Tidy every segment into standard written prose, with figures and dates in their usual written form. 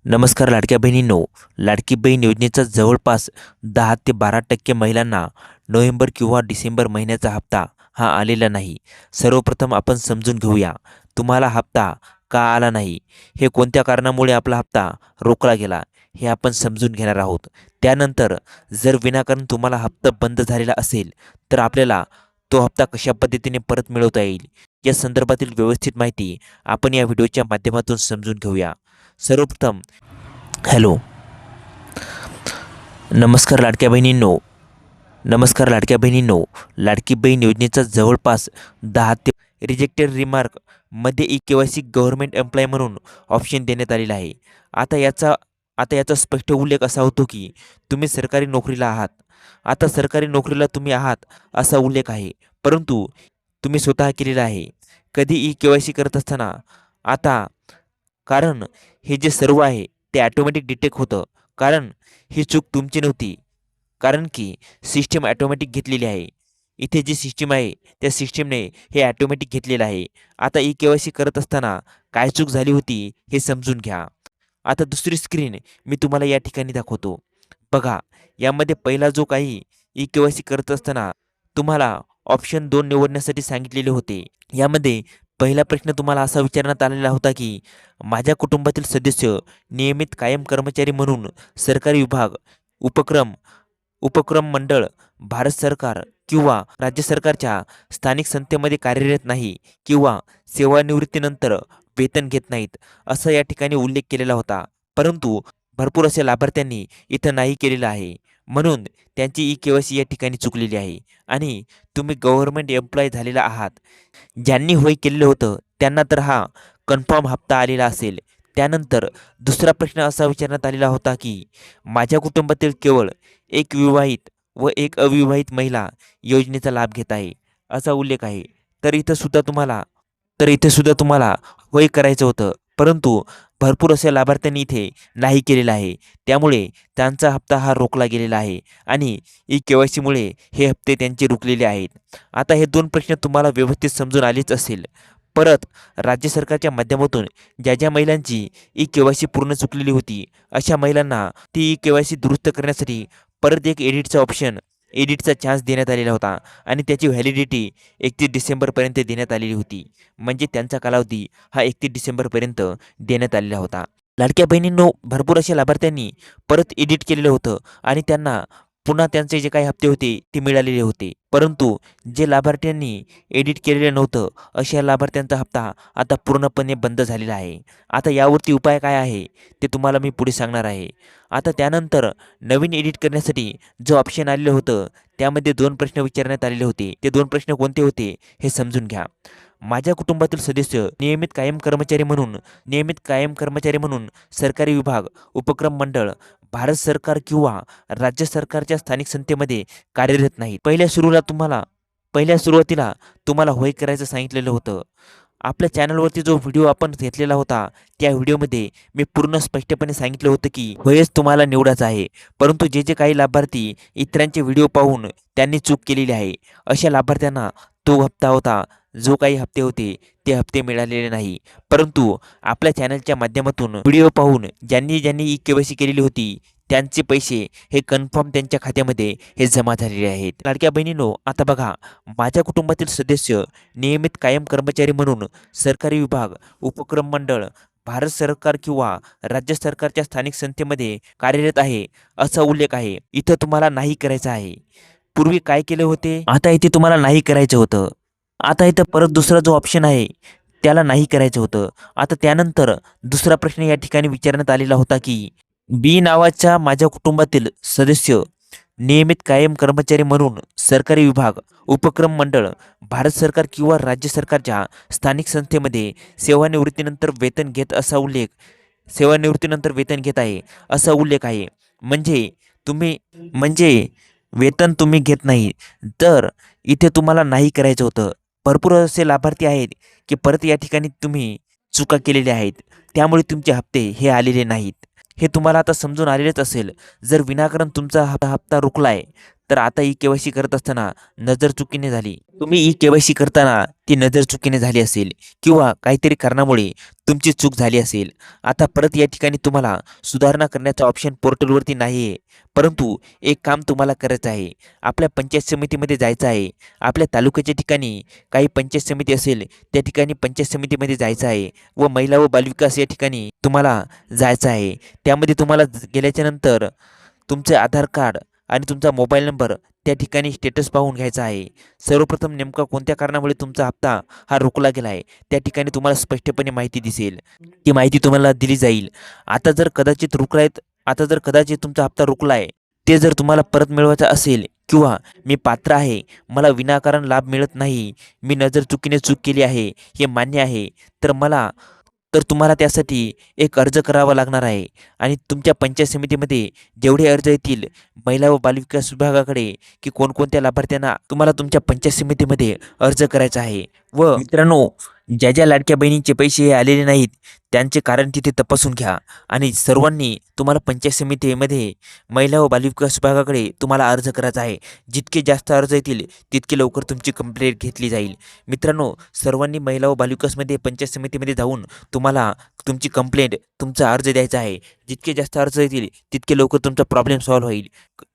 नमस्कार लाडक्या बहिणींनो. लाडकी बहीण योजनेचा जवळपास 10 ते 12% महिलांना नोव्हेंबर किंवा डिसेंबर महिन्याचा हप्ता हा आलेला नाही. सर्वप्रथम आपण समजून घेऊया, तुम्हाला हप्ता का आला नाही, हे कोणत्या कारणामुळे आपला हप्ता रोखला गेला हे आपण समजून घेणार आहोत. त्यानंतर जर विनाकारण तुम्हाला हप्ता बंद झालेला असेल तर आपल्याला तो हप्ता कशा पद्धतीने परत मिळवता येईल या संदर्भातील व्यवस्थित माहिती आपण या व्हिडिओच्या माध्यमातून समजून घेऊया. सर्वप्रथम हॅलो. नमस्कार लाडक्या बहिणींनो. लाडकी बहीण योजनेचा जवळपास 10 ते रिजेक्टेड रिमार्क मध्ये ई-के-वाय-सी गव्हर्नमेंट एम्प्लॉय म्हणून ऑप्शन देण्यात आलेला आहे. आता याचा आता याचा स्पष्ट उल्लेख असा होतो की तुम्ही सरकारी नोकरीला आहात. आता सरकारी नोकरीला तुम्ही आहात असा उल्लेख आहे, परंतु तुम्ही स्वतः केलेला आहे. कधी ई-के-वाय-सी करत असताना आता कारण हे जे सर्व आहे ते ॲटोमॅटिक डिटेक्ट होतं. कारण ही चूक तुमची नव्हती, कारण की सिस्टम ॲटोमॅटिक घेतलेली आहे. इथे जी सिस्टम आहे त्या सिस्टमने हे ॲटोमॅटिक घेतलेलं आहे. आता ई-के-वाय-सी करत असताना काय चूक झाली होती हे समजून घ्या. आता दुसरी स्क्रीन मी तुम्हाला या ठिकाणी दाखवतो. बघा, यामध्ये पहिला जो काही ई-के-वाय-सी करत असताना तुम्हाला ऑप्शन 2 निवडण्यासाठी सांगितलेले होते. यामध्ये पहिला प्रश्न तुम्हाला असा विचारण्यात आलेला होता की माझ्या कुटुंबातील सदस्य नियमित कायम कर्मचारी म्हणून सरकारी विभाग, उपक्रम उपक्रम मंडळ, भारत सरकार किंवा राज्य सरकारच्या स्थानिक संस्थेमध्ये कार्यरत नाही किंवा सेवानिवृत्तीनंतर वेतन घेत नाहीत, असा या ठिकाणी उल्लेख केलेला होता. परंतु भरपूर अशा लाभार्थ्यांनी इथं नाही केलेलं आहे, म्हणून त्यांची ई-के-वाय-सी या ठिकाणी चुकलेली आहे आणि तुम्ही गव्हर्नमेंट एम्प्लॉय झालेला आहात. ज्यांनी होय केलेलं होतं त्यांना तर हा कन्फर्म हप्ता आलेला असेल. त्यानंतर दुसरा प्रश्न असा विचारण्यात आलेला होता की माझ्या कुटुंबातील केवळ एक विवाहित व एक अविवाहित महिला योजनेचा लाभ घेत आहे, असा उल्लेख आहे. तर इथे सुद्धा तुम्हाला होय करायचं होतं, परंतु भरपूर अशा लाभार्थ्यांनी इथे नाही केलेलं आहे. त्यामुळे त्यांचा हप्ता हा रोखला गेलेला आहे आणि ई-के-वाय-सीमुळे हे हप्ते त्यांचे रुकलेले आहेत. आता हे 2 प्रश्न तुम्हाला व्यवस्थित समजून आलेच असेल. परत राज्य सरकारच्या माध्यमातून ज्या ज्या महिलांची ई-के-वाय-सी पूर्ण चुकलेली होती, अशा महिलांना ती ई-के-वाय-सी दुरुस्त करण्यासाठी परत एक एडिटचा चान्स देण्यात आलेला होता आणि त्याची व्हॅलिडिटी 31 डिसेंबरपर्यंत देण्यात आलेली होती. म्हणजे त्यांचा कालावधी हा 31 डिसेंबरपर्यंत देण्यात आलेला होता. लाडक्या बहिणींनो, भरपूर अशा लाभार्थ्यांनी परत एडिट केलेलं होतं आणि त्यांना पुन्हा त्यांचे जे काही हप्ते होते ते मिळालेले होते. परंतु जे लाभार्थ्यांनी एडिट केलेलं नव्हतं, अशा लाभार्थ्यांचा हप्ता आता पूर्णपणे बंद झालेला आहे. आता यावरती उपाय काय आहे ते तुम्हाला मी पुढे सांगणार आहे. आता त्यानंतर नवीन एडिट करण्यासाठी जो ऑप्शन आलेलं होतं त्यामध्ये 2 प्रश्न विचारण्यात आलेले होते. ते 2 प्रश्न कोणते होते हे समजून घ्या. माझ्या कुटुंबातील सदस्य नियमित कायम कर्मचारी म्हणून सरकारी विभाग, उपक्रम मंडळ, भारत सरकार किंवा राज्य सरकारच्या स्थानिक संस्थेमध्ये कार्यरत नाहीत. पहिल्या सुरुवातीला तुम्हाला होय करायचं सांगितलेलं होतं. आपल्या चॅनलवरती जो व्हिडिओ आपण घेतलेला होता त्या व्हिडिओमध्ये मी पूर्ण स्पष्टपणे सांगितलं होतं की होयच तुम्हाला निवडायचं आहे. परंतु जे जे काही लाभार्थी इतरांचे व्हिडिओ पाहून त्यांनी चूक केलेली आहे, अशा लाभार्थ्यांना तो हप्ता होता, जो काही हप्ते होते ते हप्ते मिळालेले नाही. परंतु आपल्या चॅनलच्या माध्यमातून व्हिडिओ पाहून ज्यांनी ज्यांनी ई-के-वाय-सी केलेली होती त्यांचे पैसे हे कन्फर्म त्यांच्या खात्यामध्ये हे जमा झालेले आहेत. लाडक्या बहिणींनो, आता बघा, माझ्या कुटुंबातील सदस्य नियमित कायम कर्मचारी म्हणून सरकारी विभाग, उपक्रम मंडळ, भारत सरकार किंवा राज्य सरकारच्या स्थानिक संस्थेमध्ये कार्यरत आहे, असा उल्लेख आहे. इथं तुम्हाला नाही करायचं आहे. पूर्वी काय केले होते, आता इथे तुम्हाला नाही करायचं होतं. आता इथं परत दुसरा जो ऑप्शन आहे त्याला नाही करायचं होतं. आता त्यानंतर दुसरा प्रश्न या ठिकाणी विचारण्यात आलेला होता की बी नावाच्या माझ्या कुटुंबातील सदस्य नियमित कायम कर्मचारी म्हणून सरकारी विभाग, उपक्रम मंडळ, भारत सरकार किंवा राज्य सरकारच्या स्थानिक संस्थेमध्ये सेवानिवृत्तीनंतर वेतन घेत आहे, असा उल्लेख आहे. म्हणजे वेतन तुम्ही घेत नाही, तर इथे तुम्हाला नाही करायचं होतं. भरपूर असे लाभार्थी आहेत की परत या ठिकाणी तुम्ही चुका केलेल्या आहेत, त्यामुळे तुमचे हप्ते हे आलेले नाहीत. हे तुम्हाला आता समजून आलेलेच असेल. जर विनाकारण तुमचा हप्ता रुकलाय तर आता ई के-वाय-सी करत असताना नजर चुकीने झाली. तुम्ही ई के-वाय-सी करताना ती नजर चुकीने झाली असेल किंवा काहीतरी कारणामुळे तुमची चूक झाली असेल. आता परत या ठिकाणी तुम्हाला सुधारणा करण्याचा ऑप्शन पोर्टलवरती नाही आहे. परंतु एक काम तुम्हाला करायचं आहे. आपल्या पंचायत समितीमध्ये जायचं आहे. आपल्या तालुक्याच्या ठिकाणी काही पंचायत समिती असेल त्या ठिकाणी पंचायत समितीमध्ये जायचं आहे व महिला व बालविकास या ठिकाणी तुम्हाला जायचं आहे. त्यामध्ये तुम्हाला गेल्याच्या नंतर तुमचे आधार कार्ड आणि तुमचा मोबाईल नंबर त्या ठिकाणी स्टेटस पाहून घ्यायचा आहे. सर्वप्रथम नेमका कोणत्या कारणामुळे तुमचा हप्ता हा रोखला गेला आहे त्या ठिकाणी तुम्हाला स्पष्टपणे माहिती दिसेल. ती माहिती तुम्हाला दिली जाईल. आता जर कदाचित तुमचा हप्ता रोखला आहे ते जर तुम्हाला परत मिळवायचा असेल किंवा मी पात्र आहे, मला विनाकारण लाभ मिळत नाही, मी नजर चुकीने चूक केली आहे हे मान्य आहे, तर तुम्हाला त्यासाठी एक अर्ज करावा लागणार आहे. आणि तुमच्या पंचायत समितीमध्ये जेवढे अर्ज येतील महिला व बालविकास विभागाकडे की कोणकोणत्या लाभार्थ्यांना तुम्हाला तुमच्या पंचायत समितीमध्ये अर्ज करायचा आहे. व मित्रांनो, ज्या ज्या लाडक्या बहिणींचे पैसे हे आलेले नाहीत त्यांचे कारण तिथे तपासून घ्या. आणि सर्वांनी तुम्हाला पंचायत समितीमध्ये महिला व बालविकास विभागाकडे तुम्हाला अर्ज करायचा आहे. जितके जास्त अर्ज येतील तितके लवकर तुमची कंप्लेंट घेतली जाईल. मित्रांनो, सर्वांनी महिला व बालविकासमध्ये पंचायत समितीमध्ये जाऊन तुम्हाला तुमची कंप्लेंट, तुमचा अर्ज द्यायचा आहे. जितके जास्त अर्ज येतील तितके लवकर तुमचा प्रॉब्लेम सॉल्व्ह होईल.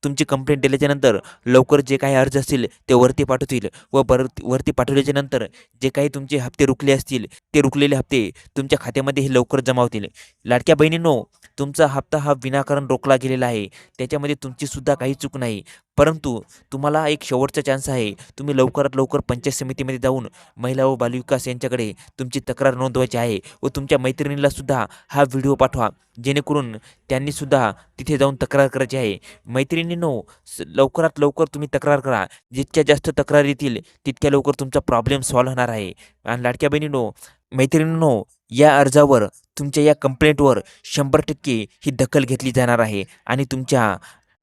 तुमची कंप्लेंट दिल्याच्यानंतर लवकर जे काही अर्ज असतील ते वरती पाठवतील व वरती पाठवल्याच्या नंतर जे काही तुमचे हप्ते रुकले असतील ते रुकलेले हप्ते तुमच्या खात्यामध्ये हे लवकर जमा होतील. लाडक्या बहिणींनो, तुमचा हप्ता हा विनाकारण रोखला गेलेला आहे. त्याच्यामध्ये तुमची सुद्धा काही चूक नाही. परंतु तुम्हाला एक शेवटचा चान्स आहे. तुम्ही लवकरात लवकर पंचायत समितीमध्ये जाऊन महिला व बालविकास यांच्याकडे तुमची तक्रार नोंदवायची आहे व तुमच्या मैत्रिणीला सुद्धा हा व्हिडिओ पाठवा जेणेकरून त्यांनीसुद्धा तिथे जाऊन तक्रार करायची आहे. मैत्रिणींनो, लवकरात लवकर तुम्ही तक्रार करा. जितक्या जास्त तक्रार येतील तितक्या लवकर तुमचा प्रॉब्लेम सॉल्व्ह होणार आहे. आणि लाडक्या बहिणींनो, मैत्रिणींनो, या अर्जावर, तुमच्या या कंप्लेंटवर 100% ही दखल घेतली जाणार आहे.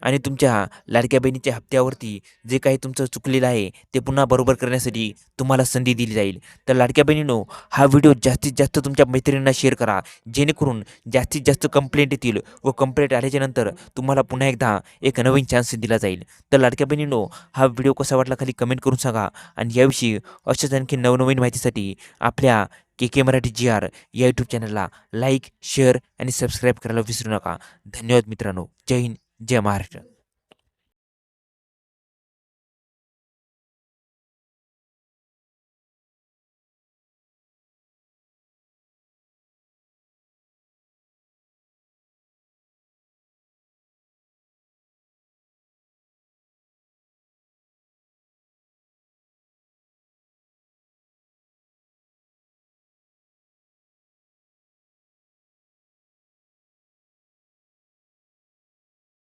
आणि तुमच्या लाडक्या बहिणीच्या हप्त्यावरती जे काही तुमचं चुकलेलं आहे ते पुन्हा बरोबर करण्यासाठी तुम्हाला संधी दिली जाईल. तर लाडक्या बहिणींनो, हा व्हिडिओ जास्तीत जास्त तुमच्या मैत्रिणींना शेअर करा जेणेकरून जास्तीत जास्त कंप्लेंट येतील व कंप्लेंट आल्याच्यानंतर तुम्हाला पुन्हा एकदा एक नवीन चान्स दिला जाईल. तर लाडक्या बहिणींनो, हा व्हिडिओ कसा वाटला खाली कमेंट करून सांगा. आणि याविषयी अशाच आणखी नवनवीन माहितीसाठी आपल्या के मराठी GR या यूट्यूब चॅनलला लाईक, शेअर आणि सबस्क्राईब करायला विसरू नका. धन्यवाद मित्रांनो. जय हिंद, जय महाराष्ट्र.